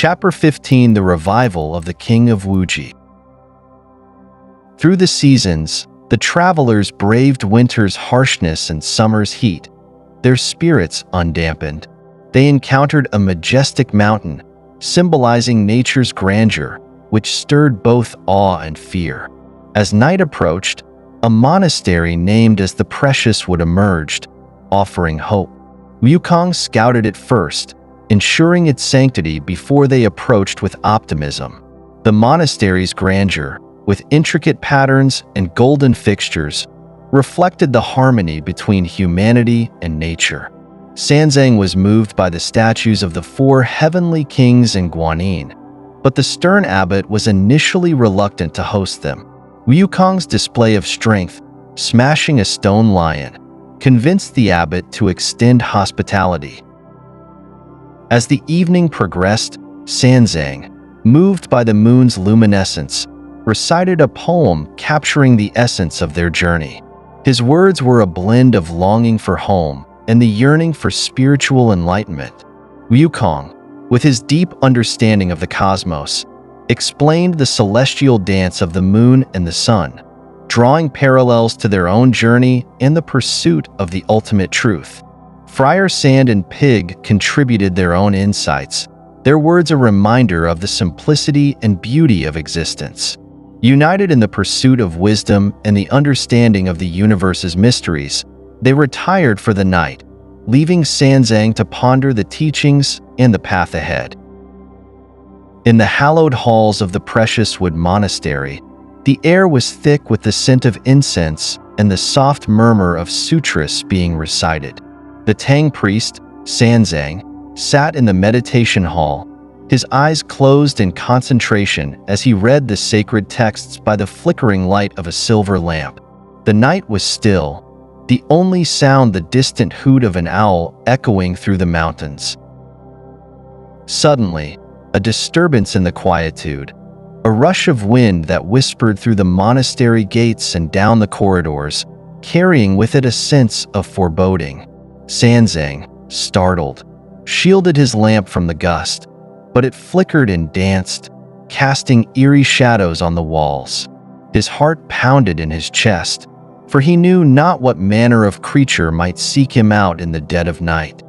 Chapter 15: The Revival of the King of Wuji. Through the seasons, the travelers braved winter's harshness and summer's heat, their spirits undampened. They encountered a majestic mountain, symbolizing nature's grandeur, which stirred both awe and fear. As night approached, a monastery named as the Precious Wood emerged, offering hope. Wukong scouted it first, ensuring its sanctity before they approached with optimism. The monastery's grandeur, with intricate patterns and golden fixtures, reflected the harmony between humanity and nature. Sanzang was moved by the statues of the four heavenly kings and Guanyin, but the stern abbot was initially reluctant to host them. Wukong's display of strength, smashing a stone lion, convinced the abbot to extend hospitality. As the evening progressed, Sanzang, moved by the moon's luminescence, recited a poem capturing the essence of their journey. His words were a blend of longing for home and the yearning for spiritual enlightenment. Wukong, with his deep understanding of the cosmos, explained the celestial dance of the moon and the sun, drawing parallels to their own journey and the pursuit of the ultimate truth. Friar Sand and Pig contributed their own insights, their words a reminder of the simplicity and beauty of existence. United in the pursuit of wisdom and the understanding of the universe's mysteries, they retired for the night, leaving Sanzang to ponder the teachings and the path ahead. In the hallowed halls of the Precious Wood Monastery, the air was thick with the scent of incense and the soft murmur of sutras being recited. The Tang priest, Sanzang, sat in the meditation hall, his eyes closed in concentration as he read the sacred texts by the flickering light of a silver lamp. The night was still, the only sound the distant hoot of an owl echoing through the mountains. Suddenly, a disturbance in the quietude, a rush of wind that whispered through the monastery gates and down the corridors, carrying with it a sense of foreboding. Sanzang, startled, shielded his lamp from the gust, but it flickered and danced, casting eerie shadows on the walls. His heart pounded in his chest, for he knew not what manner of creature might seek him out in the dead of night.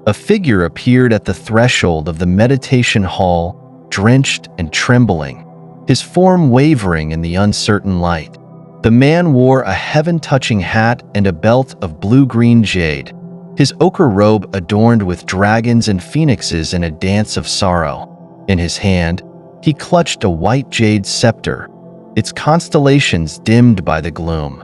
A figure appeared at the threshold of the meditation hall, drenched and trembling, his form wavering in the uncertain light. The man wore a heaven-touching hat and a belt of blue-green jade, his ochre robe adorned with dragons and phoenixes in a dance of sorrow. In his hand, he clutched a white jade scepter, its constellations dimmed by the gloom.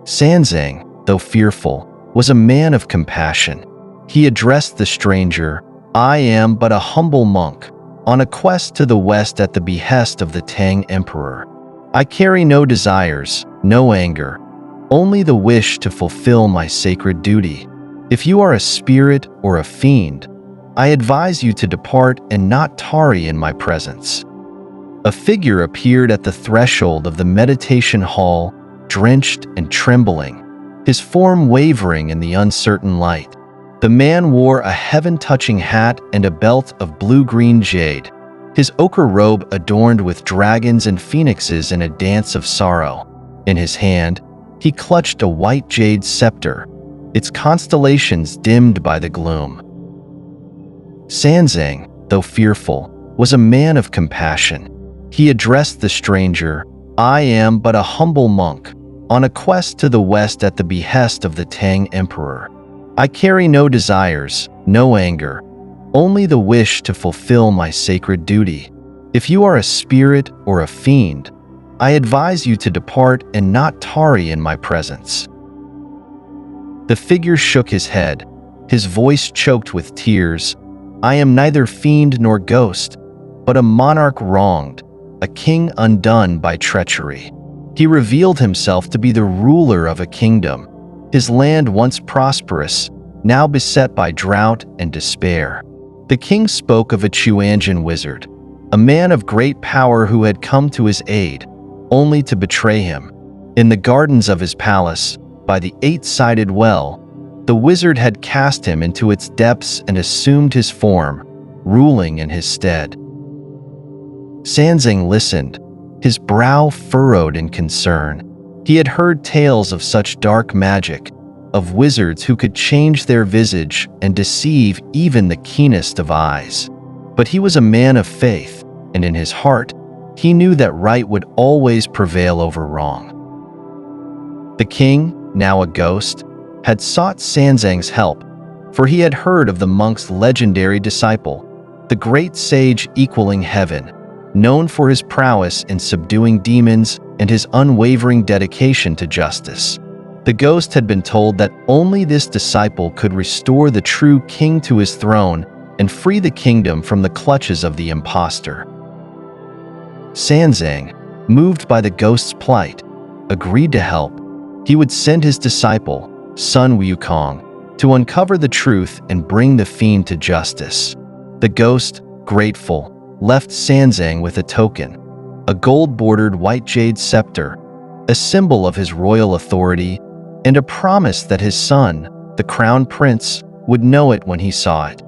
Sanzang, though fearful, was a man of compassion. He addressed the stranger, "I am but a humble monk, on a quest to the west at the behest of the Tang Emperor. I carry no desires, no anger, only the wish to fulfill my sacred duty. If you are a spirit or a fiend, I advise you to depart and not tarry in my presence." A figure appeared at the threshold of the meditation hall, drenched and trembling, his form wavering in the uncertain light. The man wore a heaven-touching hat and a belt of blue-green jade, his ochre robe adorned with dragons and phoenixes in a dance of sorrow. In his hand, he clutched a white jade scepter, its constellations dimmed by the gloom. Sanzang, though fearful, was a man of compassion. He addressed the stranger, "I am but a humble monk, on a quest to the west at the behest of the Tang Emperor. I carry no desires, no anger, only the wish to fulfill my sacred duty. If you are a spirit or a fiend, I advise you to depart and not tarry in my presence." The figure shook his head, his voice choked with tears. "I am neither fiend nor ghost, but a monarch wronged, a king undone by treachery." He revealed himself to be the ruler of a kingdom, his land once prosperous, now beset by drought and despair. The king spoke of a Chuanjin wizard, a man of great power who had come to his aid, only to betray him. In the gardens of his palace, by the eight-sided well, the wizard had cast him into its depths and assumed his form, ruling in his stead. Sanzang listened, his brow furrowed in concern. He had heard tales of such dark magic, of wizards who could change their visage and deceive even the keenest of eyes. But he was a man of faith, and in his heart, he knew that right would always prevail over wrong. The king, now a ghost, had sought Sanzang's help, for he had heard of the monk's legendary disciple, the great sage equaling heaven, known for his prowess in subduing demons and his unwavering dedication to justice. The ghost had been told that only this disciple could restore the true king to his throne and free the kingdom from the clutches of the impostor. Sanzang, moved by the ghost's plight, agreed to help. He would send his disciple, son Wukong, to uncover the truth and bring the fiend to justice. The ghost, grateful, left Sanzang with a token, a gold-bordered white jade scepter, a symbol of his royal authority, and a promise that his son, the crown prince, would know it when he saw it.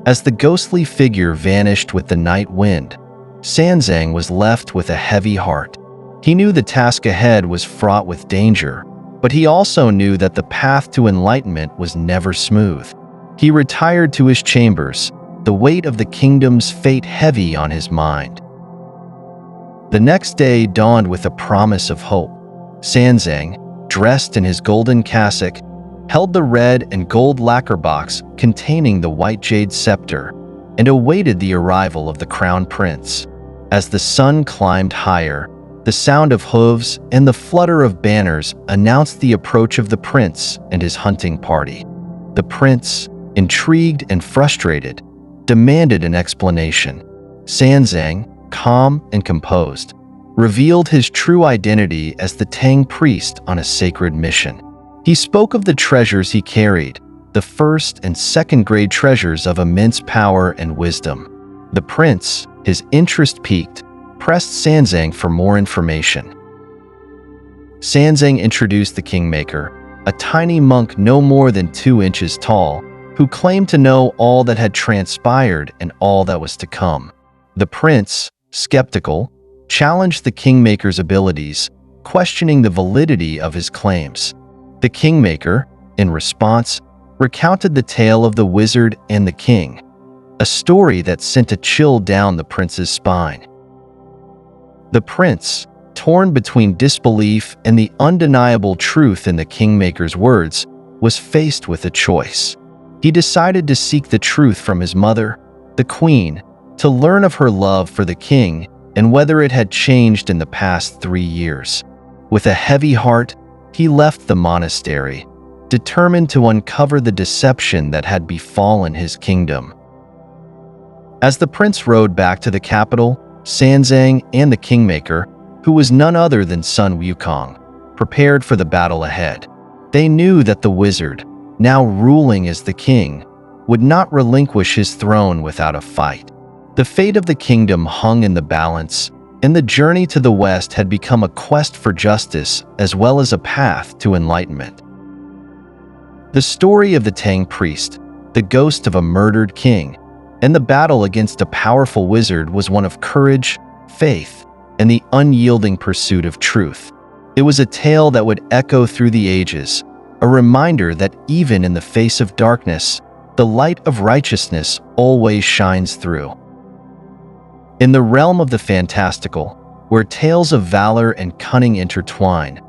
As the ghostly figure vanished with the night wind, Sanzang was left with a heavy heart. He knew the task ahead was fraught with danger, but he also knew that the path to enlightenment was never smooth. He retired to his chambers, the weight of the kingdom's fate heavy on his mind. The next day dawned with a promise of hope. Sanzang, dressed in his golden cassock, held the red and gold lacquer box containing the white jade scepter and awaited the arrival of the crown prince. As the sun climbed higher, the sound of hooves and the flutter of banners announced the approach of the prince and his hunting party. The prince, intrigued and frustrated, demanded an explanation. Sanzang, calm and composed, revealed his true identity as the Tang priest on a sacred mission. He spoke of the treasures he carried, the first and second grade treasures of immense power and wisdom. The prince, his interest piqued, pressed Sanzang for more information. Sanzang introduced the Kingmaker, a tiny monk no more than 2 inches tall, who claimed to know all that had transpired and all that was to come. The prince, skeptical, challenged the Kingmaker's abilities, questioning the validity of his claims. The Kingmaker, in response, recounted the tale of the wizard and the king, a story that sent a chill down the prince's spine. The prince, torn between disbelief and the undeniable truth in the Kingmaker's words, was faced with a choice. He decided to seek the truth from his mother, the queen, to learn of her love for the king and whether it had changed in the past 3 years. With a heavy heart, he left the monastery, determined to uncover the deception that had befallen his kingdom. As the prince rode back to the capital, Sanzang and the Kingmaker, who was none other than son Wukong, prepared for the battle ahead. They knew that the wizard, now ruling as the king, would not relinquish his throne without a fight. The fate of the kingdom hung in the balance, and the journey to the west had become a quest for justice as well as a path to enlightenment. The story of the Tang priest, the ghost of a murdered king, and the battle against a powerful wizard was one of courage, faith, and the unyielding pursuit of truth. It was a tale that would echo through the ages, a reminder that even in the face of darkness, the light of righteousness always shines through. In the realm of the fantastical, where tales of valor and cunning intertwine,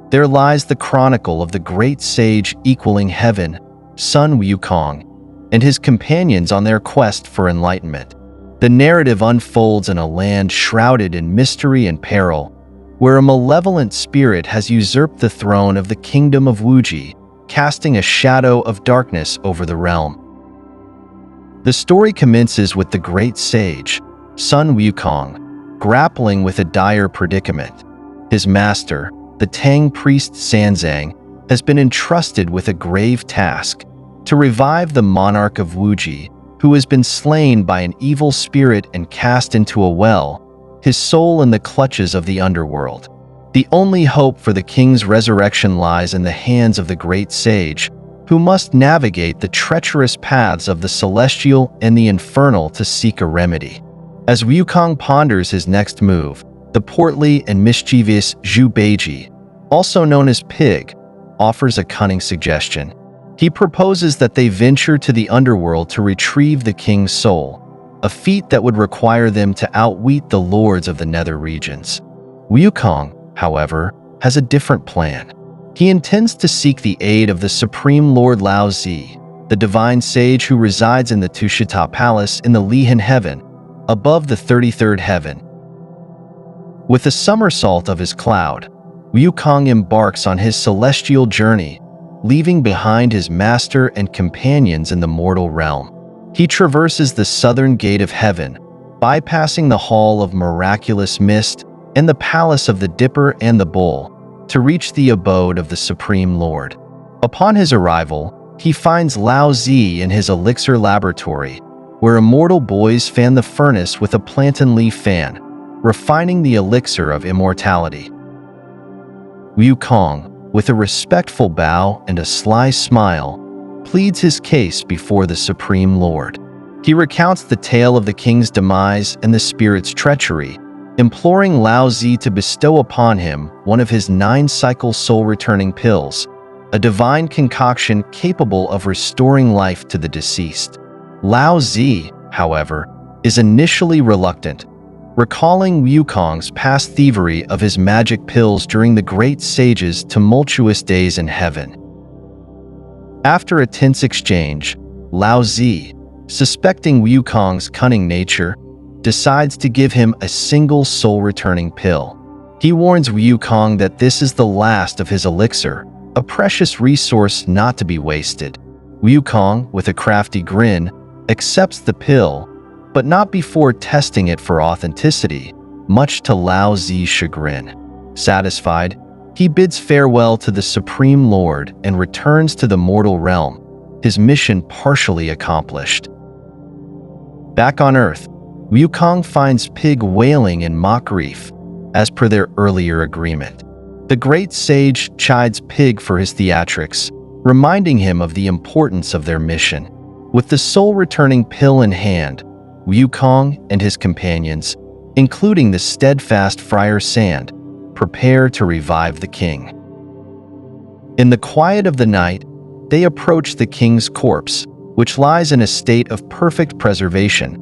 there lies the chronicle of the great sage equaling heaven, son Wukong, and his companions on their quest for enlightenment. The narrative unfolds in a land shrouded in mystery and peril, where a malevolent spirit has usurped the throne of the kingdom of Wuji, casting a shadow of darkness over the realm. The story commences with the great sage, son Wukong, grappling with a dire predicament. His master, the Tang priest Sanzang, has been entrusted with a grave task: to revive the monarch of Wuji, who has been slain by an evil spirit and cast into a well, his soul in the clutches of the underworld. The only hope for the king's resurrection lies in the hands of the great sage, who must navigate the treacherous paths of the celestial and the infernal to seek a remedy. As Wukong ponders his next move, the portly and mischievous Zhu Beiji, also known as Pig, offers a cunning suggestion. He proposes that they venture to the underworld to retrieve the king's soul, a feat that would require them to outwit the lords of the nether regions. Wukong, however, has a different plan. He intends to seek the aid of the Supreme Lord Lao Zi, the divine sage who resides in the Tushita Palace in the Lihan Heaven, above the 33rd heaven. With a somersault of his cloud, Wukong embarks on his celestial journey, leaving behind his master and companions in the mortal realm. He traverses the southern gate of heaven, bypassing the Hall of Miraculous Mist and the Palace of the Dipper and the Bull, to reach the abode of the Supreme Lord. Upon his arrival, he finds Lao Zi in his elixir laboratory, where immortal boys fan the furnace with a plantain leaf fan, refining the elixir of immortality. Wukong, with a respectful bow and a sly smile, pleads his case before the Supreme Lord. He recounts the tale of the king's demise and the spirit's treachery, imploring Lao Zi to bestow upon him one of his 9-cycle soul-returning pills, a divine concoction capable of restoring life to the deceased. Lao Zi, however, is initially reluctant, recalling Wukong's past thievery of his magic pills during the great sage's tumultuous days in heaven. After a tense exchange, Lao Zi, suspecting Wukong's cunning nature, decides to give him a single soul-returning pill. He warns Wukong that this is the last of his elixir, a precious resource not to be wasted. Wukong, with a crafty grin, accepts the pill, but not before testing it for authenticity, much to Lao Zi's chagrin. Satisfied, he bids farewell to the Supreme Lord and returns to the mortal realm, his mission partially accomplished. Back on Earth, Wukong finds Pig wailing in mock grief, as per their earlier agreement. The great sage chides Pig for his theatrics, reminding him of the importance of their mission. With the soul-returning pill in hand, Wukong and his companions, including the steadfast Friar Sand, prepare to revive the king. In the quiet of the night, they approach the king's corpse, which lies in a state of perfect preservation,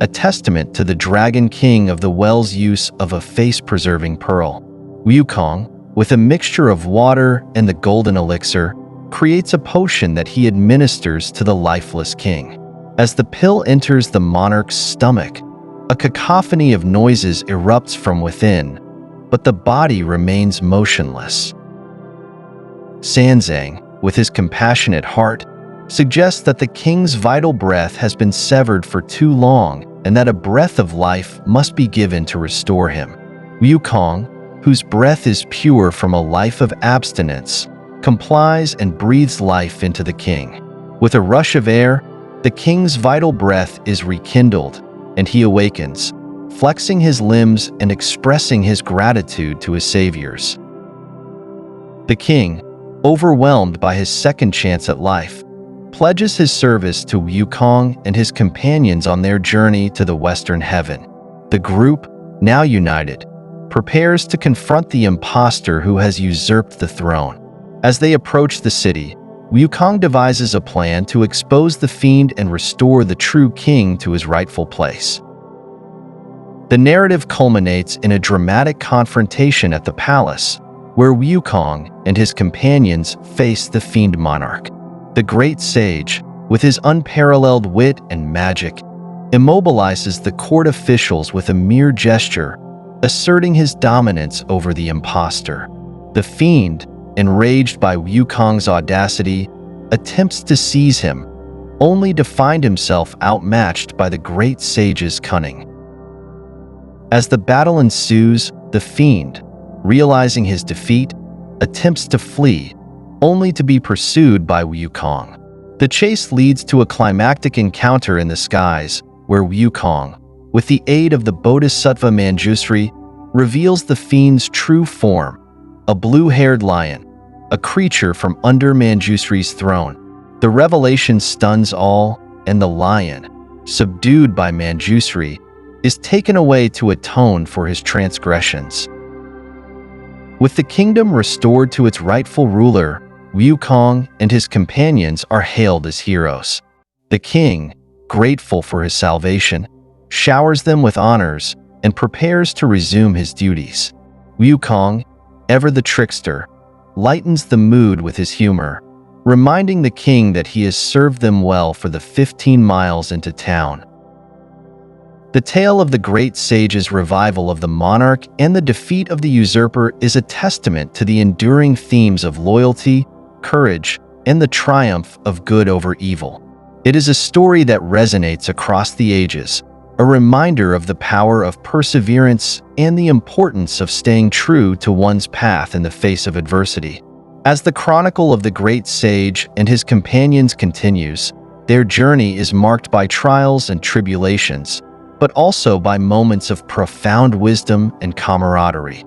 a testament to the Dragon King of the Well's use of a face-preserving pearl. Wukong, with a mixture of water and the golden elixir, creates a potion that he administers to the lifeless king. As the pill enters the monarch's stomach, a cacophony of noises erupts from within, but the body remains motionless. Sanzang, with his compassionate heart, suggests that the king's vital breath has been severed for too long and that a breath of life must be given to restore him. Wukong, whose breath is pure from a life of abstinence, complies and breathes life into the king. With a rush of air, the king's vital breath is rekindled, and he awakens, flexing his limbs and expressing his gratitude to his saviors. The king, overwhelmed by his second chance at life, pledges his service to Wukong and his companions on their journey to the Western Heaven. The group, now united, prepares to confront the impostor who has usurped the throne. As they approach the city, Wukong devises a plan to expose the fiend and restore the true king to his rightful place. The narrative culminates in a dramatic confrontation at the palace, where Wukong and his companions face the fiend monarch. The great sage, with his unparalleled wit and magic, immobilizes the court officials with a mere gesture, asserting his dominance over the impostor. The fiend, enraged by Wukong's audacity, attempts to seize him, only to find himself outmatched by the great sage's cunning. As the battle ensues, the fiend, realizing his defeat, attempts to flee, only to be pursued by Wukong. The chase leads to a climactic encounter in the skies, where Wukong, with the aid of the Bodhisattva Manjusri, reveals the fiend's true form, a blue-haired lion, a creature from under Manjusri's throne. The revelation stuns all, and the lion, subdued by Manjusri, is taken away to atone for his transgressions. With the kingdom restored to its rightful ruler, Wukong and his companions are hailed as heroes. The king, grateful for his salvation, showers them with honors and prepares to resume his duties. Wukong, ever the trickster, lightens the mood with his humor, reminding the king that he has served them well for the 15 miles into town. The tale of the great sage's revival of the monarch and the defeat of the usurper is a testament to the enduring themes of loyalty, courage, and the triumph of good over evil. It is a story that resonates across the ages, a reminder of the power of perseverance and the importance of staying true to one's path in the face of adversity. As the chronicle of the great sage and his companions continues, their journey is marked by trials and tribulations, but also by moments of profound wisdom and camaraderie.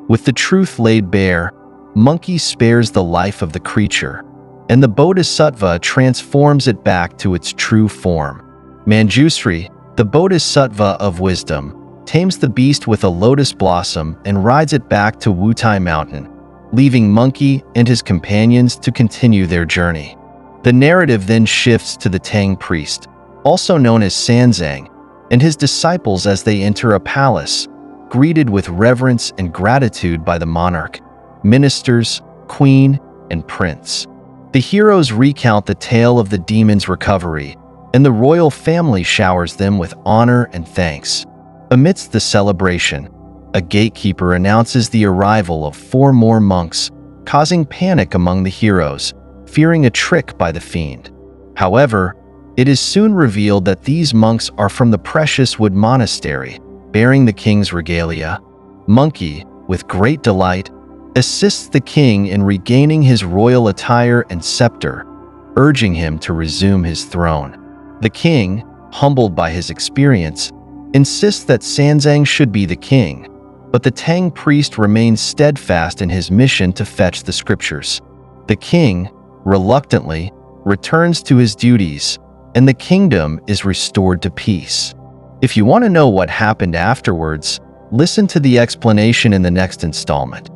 With the truth laid bare, Monkey spares the life of the creature, and the Bodhisattva transforms it back to its true form. Manjusri, the Bodhisattva of wisdom, tames the beast with a lotus blossom and rides it back to Wutai Mountain, leaving Monkey and his companions to continue their journey. The narrative then shifts to the Tang priest, also known as Sanzang, and his disciples as they enter a palace, greeted with reverence and gratitude by the monarch, ministers, queen, and prince. The heroes recount the tale of the demon's recovery, and the royal family showers them with honor and thanks. Amidst the celebration, a gatekeeper announces the arrival of 4 more monks, causing panic among the heroes, fearing a trick by the fiend. However, it is soon revealed that these monks are from the Precious Wood Monastery, bearing the king's regalia. Monkey, with great delight, assists the king in regaining his royal attire and scepter, urging him to resume his throne. The king, humbled by his experience, insists that Sanzang should be the king, but the Tang priest remains steadfast in his mission to fetch the scriptures. The king, reluctantly, returns to his duties, and the kingdom is restored to peace. If you want to know what happened afterwards, listen to the explanation in the next installment.